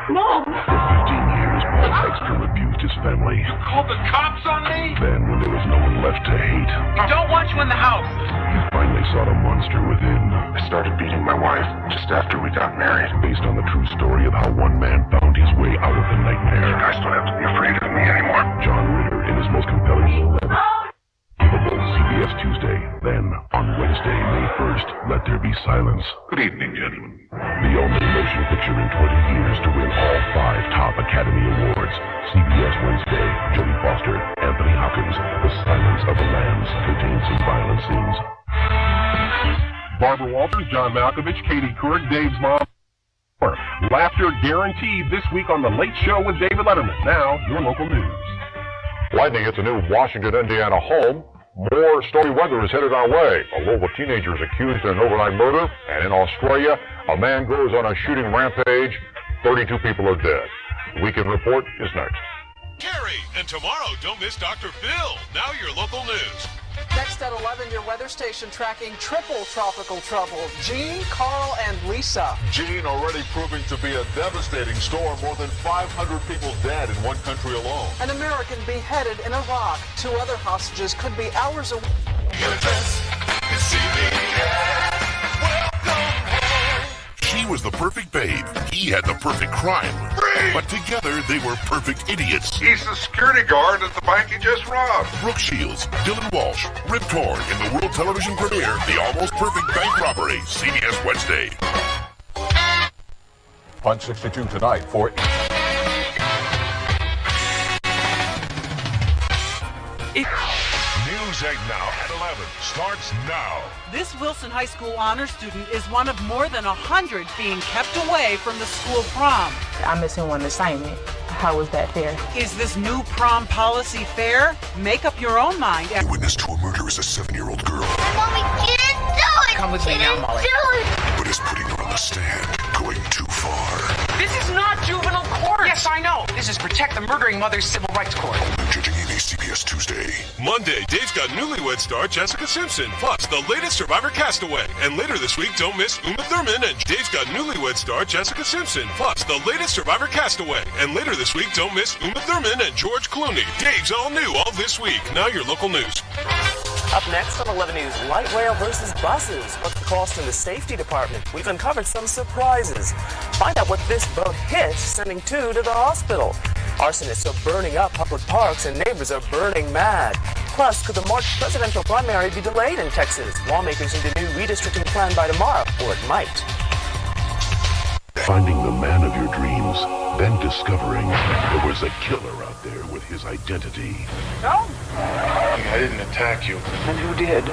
Mom! For 15 years, Paul Hextrom abused his family. You called the cops on me? Then, when there was no one left to hate, I don't want you in the house. he finally saw the monster within. I started beating my wife just after we got married. Based on the true story of how one man found his way out of the nightmare. You guys don't have to be afraid of me anymore. John Ritter in his most compelling role ever. Available CBS Tuesday. Then, on Wednesday, May 1st, Let There Be Silence. Good evening, gentlemen. The only motion picture in 20 years to win all 5 top Academy Awards. CBS Wednesday. Jodie Foster, Anthony Hopkins. The Silence of the Lambs contains some violent scenes. Barbara Walters, John Malkovich, Katie Couric, Dave's mom. Laughter guaranteed this week on The Late Show with David Letterman. Now, your local news. Lightning hits a new Washington, Indiana home. More stormy weather is headed our way. A Louisville teenager is accused of an overnight murder. And in Australia, a man goes on a shooting rampage. 32 people are dead. The Weekend Report is next. Carrie, and tomorrow, don't miss Dr. Phil. Now your local news. Next at 11, your weather station tracking triple tropical trouble. Gene, Carl, and Lisa. Gene already proving to be a devastating storm. More than 500 people dead in one country alone. An American beheaded in Iraq. 2 other hostages could be hours away. She was the perfect babe. He had the perfect crime. But together, they were perfect idiots. He's the security guard at the bank he just robbed. Brooke Shields, Dylan Walsh, Rip Torn in the world television premiere, The Almost Perfect Bank Robbery, CBS Wednesday. Punch 62 tonight for... News 8 Now at 11 starts now. This Wilson High School honor student is one of more than 100 being kept away from the school prom. I'm missing one assignment. How is that fair? Is this new prom policy fair? Make up your own mind. The witness to a murder is a 7-year-old girl. Mommy, get into it! Come with me now, Molly. But is putting her on the stand going too far. This is not juvenile court. Yes, I know. This is Protect the Murdering Mother's Civil Rights Court. Judging Amy, CBS Tuesday. Monday, Dave's got newlywed star Jessica Simpson, plus the latest Survivor castaway. And later this week, don't miss Uma Thurman and Dave's got newlywed star Jessica Simpson, plus the latest Survivor castaway. And later this week, don't miss Uma Thurman and George Clooney. Dave's all new all this week. Now your local news. Up next on 11 News, light rail versus buses. What's the cost in the safety department? We've uncovered some surprises. Find out what this boat hit, sending 2 to the hospital. Arsonists are burning up public parks and neighbors are burning mad. Plus, could the March presidential primary be delayed in Texas? Lawmakers need a new redistricting plan by tomorrow, or it might. Finding the man of your dreams, then discovering there was a killer out there with his identity. No? I didn't attack you. And who did?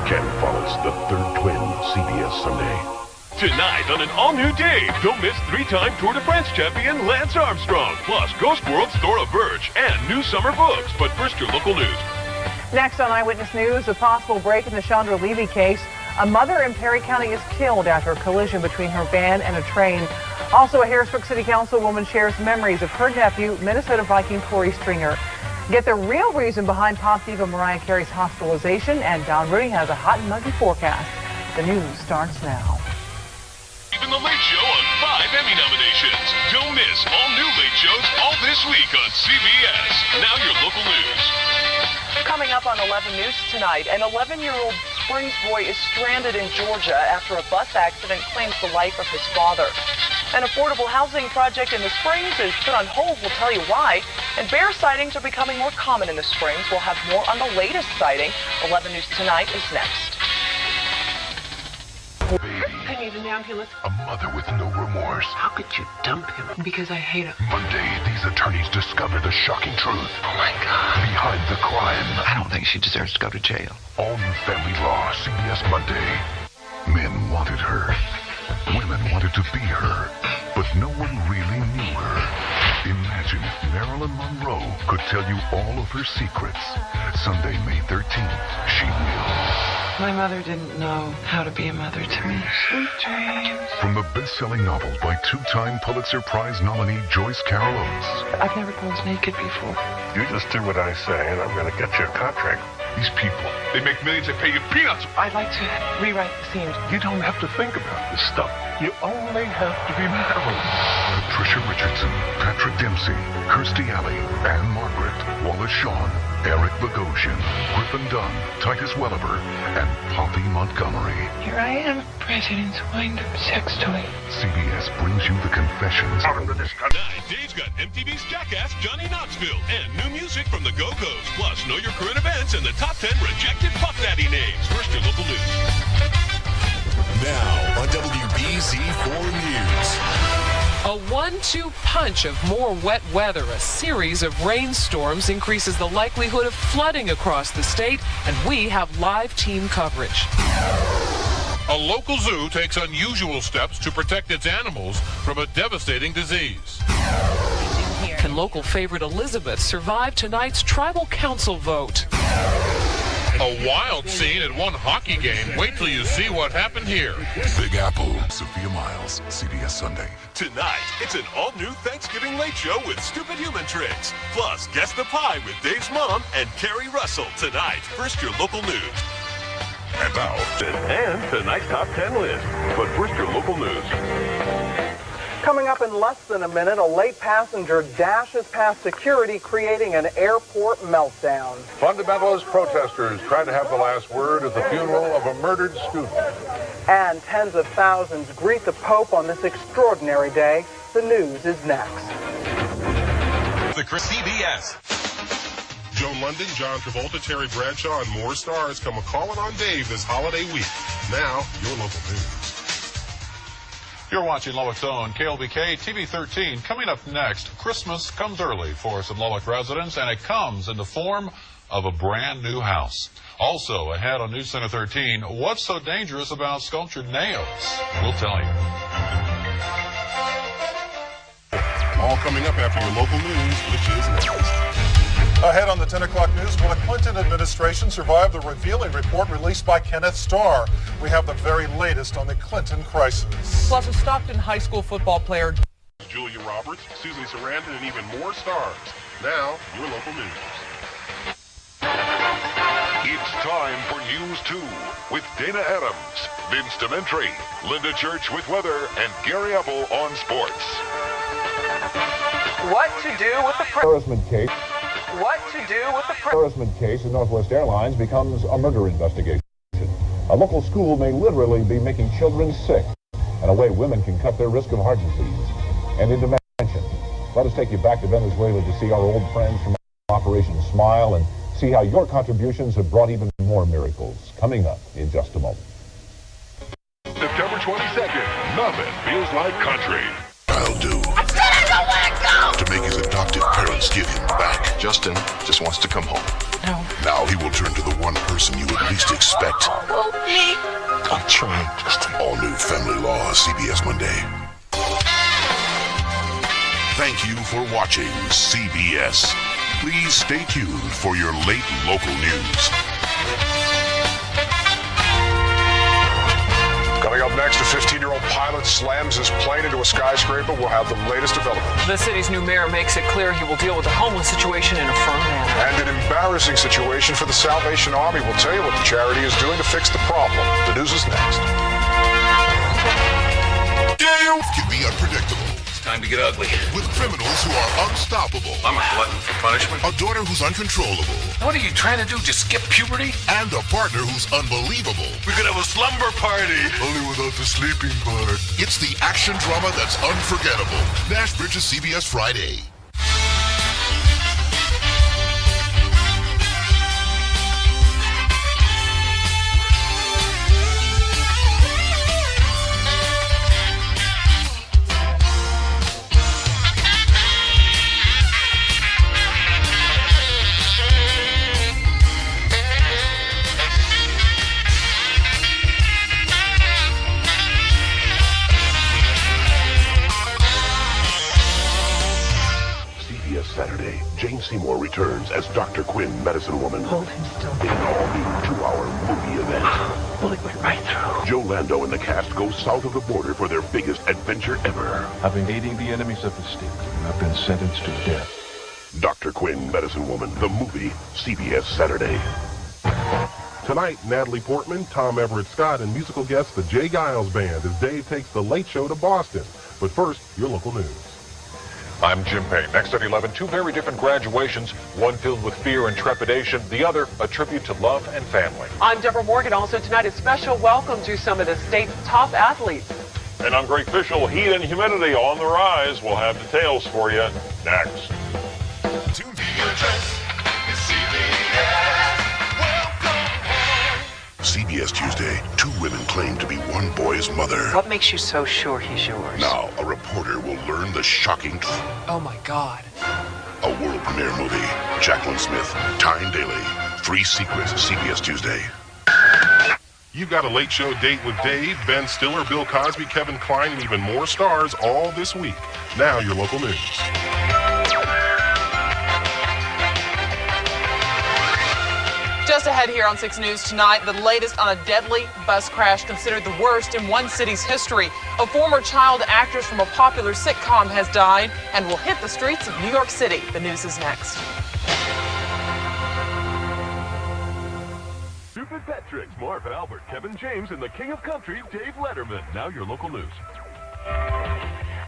Ken Follett's The Third Twin, CBS Sunday. Tonight on an all-new Dave, don't miss 3-time Tour de France champion Lance Armstrong, plus Ghost World's Dora Birch, and new summer books. But first, your local news. Next on Eyewitness News, a possible break in the Chandra Levy case. A mother in Perry County is killed after a collision between her van and a train. Also, a Harrisburg City Councilwoman shares memories of her nephew, Minnesota Viking Corey Stringer. Get the real reason behind pop diva Mariah Carey's hospitalization, and Don Rooney has a hot and muggy forecast. The news starts now. Even the Late Show on 5 Emmy nominations. Don't miss all new Late Shows all this week on CBS. Now your local news. Coming up on 11 News tonight, an 11-year-old Springs boy is stranded in Georgia after a bus accident claims the life of his father. An affordable housing project in the Springs is put on hold. We'll tell you why. And bear sightings are becoming more common in the Springs. We'll have more on the latest sighting. 11 News Tonight is next. I need an ambulance. A mother with no remorse. How could you dump him? Because I hate him. Monday, these attorneys discover the shocking truth. Oh my God. Behind the crime. I don't think she deserves to go to jail. All new Family Law, CBS Monday. Men wanted her. Women wanted to be her. But no one really knew her. Imagine if Marilyn Monroe could tell you all of her secrets. Sunday, May 13th, she will. My mother didn't know how to be a mother to me. Sweet dreams. From the best-selling novel by 2-time Pulitzer Prize nominee Joyce Carol Oates. I've never posed naked before. You just do what I say, and I'm going to get you a contract. These people, they make millions, they pay you peanuts. I'd like to rewrite the scene. You don't have to think about this stuff. You only have to be Marilyn. Patricia Richardson, Patrick Dempsey, Kirstie Alley, Anne Margaret, Wallace Shawn, Eric Bogosian, Griffin Dunn, Titus Welliver, and Poppy Montgomery. Here I am, President's wind-up sex toy. CBS brings you the confessions. Tonight, Dave's got MTV's Jackass, Johnny Knoxville, and new music from the Go-Go's. Plus, know your current events and the top 10 rejected Puff Daddy names. First, your local news. Now on WBZ4 News. A 1-2 punch of more wet weather. A series of rainstorms increases the likelihood of flooding across the state, and we have live team coverage. A local zoo takes unusual steps to protect its animals from a devastating disease. Can local favorite Elizabeth survive tonight's tribal council vote? A wild scene at one hockey game. Wait till you see what happened here. Big Apple, Sophia Miles, CBS Sunday. Tonight, it's an all-new Thanksgiving late show with stupid human tricks. Plus, Guess the Pie with Dave's mom and Carrie Russell. Tonight, first your local news. And now, and tonight's top 10 list. But first your local news. Coming up in less than a minute, a late passenger dashes past security, creating an airport meltdown. Fundamentalist protesters try to have the last word at the funeral of a murdered student. And tens of thousands greet the Pope on this extraordinary day. The news is next. The CBS. Joan London, John Travolta, Terry Bradshaw, and more stars come a-calling on Dave this holiday week. Now, your local news. You're watching Lubbock's own KLBK TV 13. Coming up next, Christmas comes early for some Lubbock residents, and it comes in the form of a brand new house. Also ahead on News Center 13, what's so dangerous about sculptured nails? We'll tell you. All coming up after your local news, which is next. Ahead on the 10 o'clock news, will the Clinton administration survive the revealing report released by Kenneth Starr? We have the very latest on the Clinton crisis. Plus, a Stockton High School football player, Julia Roberts, Susan Sarandon, and even more stars. Now, your local news. It's time for News 2 with Dana Adams, Vince Dementri, Linda Church with weather, and Gary Apple on sports. What to do with the Harassment case. What to do with the Harassment case in Northwest Airlines becomes a murder investigation. A local school may literally be making children sick, and a way women can cut their risk of heart disease and in dementia. Let us take you back to Venezuela to see our old friends from Operation Smile and see how your contributions have brought even more miracles. Coming up in just a moment. September 22nd, nothing feels like country. I'll do. I said I don't want to go! To make his adoptive parents give him back. Justin just wants to come home. No. Now he will turn to the one person you would least expect. Help me. I'm trying, Justin. All new Family Law, CBS Monday. Thank you for watching CBS. Please stay tuned for your late local news. Coming up next, a 15-year-old pilot slams his plane into a skyscraper. We'll have the latest developments. The city's new mayor makes it clear he will deal with the homeless situation in a firm manner. And an embarrassing situation for the Salvation Army. We'll tell you what the charity is doing to fix the problem. The news is next. Dave can be unpredictable. Time to get ugly. With criminals who are unstoppable. I'm a glutton for punishment. A daughter who's uncontrollable. What are you trying to do? Just skip puberty? And a partner who's unbelievable. We could have a slumber party. Only without the sleeping part. It's the action drama that's unforgettable. Nash Bridges CBS Friday. Saturday, Jane Seymour returns as Dr. Quinn, Medicine Woman. Hold him still. In an all-new 2-hour movie event. Bullet went right through. Joe Lando and the cast go south of the border for their biggest adventure ever. I've been aiding the enemies of the state, and I've been sentenced to death. Dr. Quinn, Medicine Woman, the movie, CBS Saturday. Tonight, Natalie Portman, Tom Everett Scott, and musical guest the Jay Giles Band as Dave takes the Late Show to Boston. But first, your local news. I'm Jim Payne. Next at 11, two very different graduations, one filled with fear and trepidation, the other a tribute to love and family. I'm Deborah Morgan. Also tonight, a special welcome to some of the state's top athletes. And I'm Greg Fishel. Heat and humidity on the rise. We'll have details for you next. To be addressed is CBS. Welcome home. CBS Tuesday, two women claim to be one boy's mother. What makes you so sure he's yours? Now, a reporter will learn the shocking truth. Oh my God. A world premiere movie. Jacqueline Smith, Tyne Daly. 3 secrets, CBS Tuesday. You've got a Late Show date with Dave, Ben Stiller, Bill Cosby, Kevin Kline, and even more stars all this week. Now, your local news. Just ahead here on 6 News tonight, the latest on a deadly bus crash considered the worst in one city's history. A former child actress from a popular sitcom has died and will hit the streets of New York City. The news is next. Stupid Pet Tricks, Marv Albert, Kevin James, and the King of Country, Dave Letterman. Now your local news.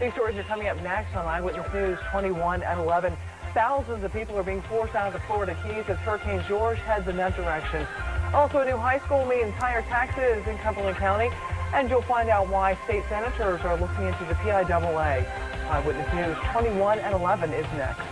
These stories are coming up next on Eyewitness News 21 at 11. Thousands of people are being forced out of the Florida Keys as Hurricane George heads in that direction. Also, a new high school means higher taxes in Cumberland County, and you'll find out why state senators are looking into the PIAA. Eyewitness News 21 at 11 is next.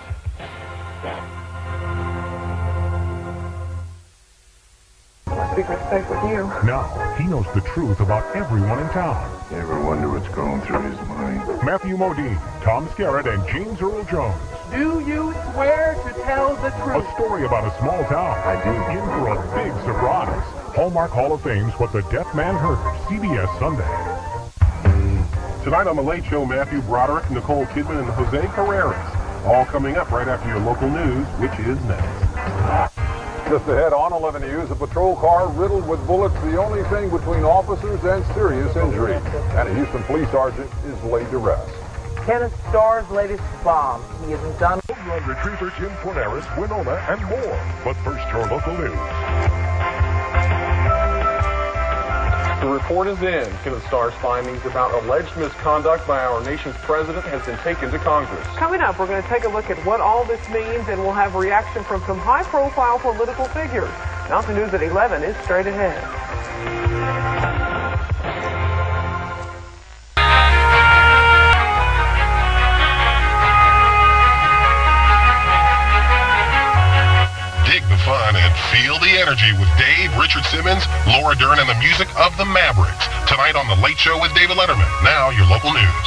Must be respect with you. Now, he knows the truth about everyone in town. You ever wonder what's going through his mind? Matthew Modine, Tom Skerritt, and James Earl Jones. Do you swear to tell the truth? A story about a small town. I do. In for a big surprise. Hallmark Hall of Fame's What the Deaf Man Heard. CBS Sunday. Tonight on The Late Show, Matthew Broderick, Nicole Kidman, and Jose Carreras. All coming up right after your local news, which is next. Just ahead on 11 News, a patrol car riddled with bullets, the only thing between officers and serious injury. And a Houston police sergeant is laid to rest. Kenneth Starr's latest bomb. He isn't done. Run retriever Jim Forneris, Winona, and more. But first, your local news. The report is in. Kenneth Starr's findings about alleged misconduct by our nation's president has been taken to Congress. Coming up, we're going to take a look at what all this means, and we'll have reaction from some high-profile political figures. Now to news at 11 is straight ahead. Dig the fun and feel the energy with Dave, Richard Simmons, Laura Dern, and the music of the Mavericks. Tonight on The Late Show with David Letterman. Now, your local news.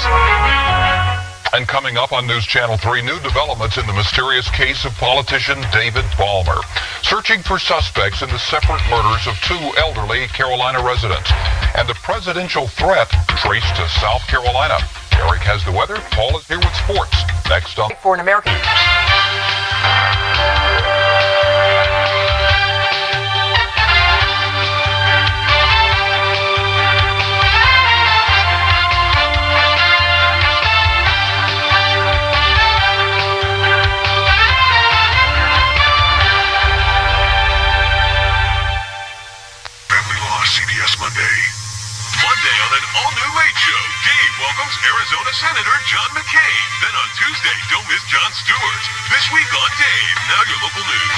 And coming up on News Channel 3, new developments in the mysterious case of politician David Ballmer. Searching for suspects in the separate murders of 2 elderly Carolina residents. And the presidential threat traced to South Carolina. Eric has the weather. Paul is here with sports. Next on For an American. Monday on an all-new Late Show, Dave welcomes Arizona Senator John McCain. Then on Tuesday, don't miss Jon Stewart. This week on Dave, now your local news.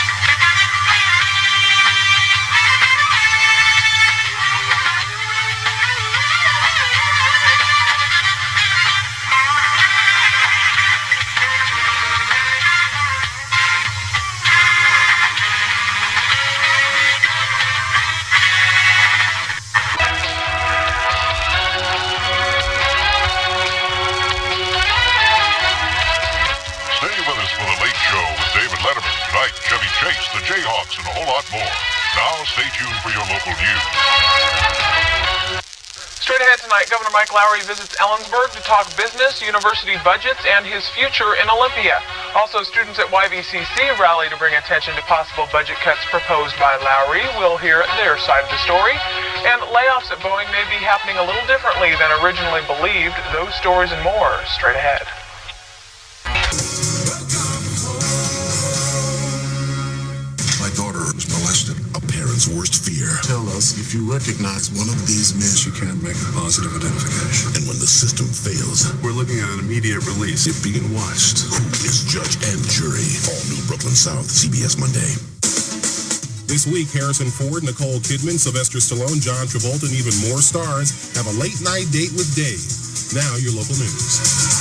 the Jayhawks, and a whole lot more. Now stay tuned for your local news. Straight ahead tonight, Governor Mike Lowry visits Ellensburg to talk business, university budgets, and his future in Olympia. Also, students at YVCC rally to bring attention to possible budget cuts proposed by Lowry. We'll hear their side of the story. And layoffs at Boeing may be happening a little differently than originally believed. Those stories and more straight ahead. My daughter was molested. A parent man's worst fear. Tell us if you recognize one of these men. You can't make a positive identification. And when the system fails, we're looking at an immediate release. It's being watched. Who is judge and jury? All new Brooklyn South, CBS Monday. This week, Harrison Ford, Nicole Kidman, Sylvester Stallone, John Travolta, and even more stars have a late-night date with Dave. Now, your local news.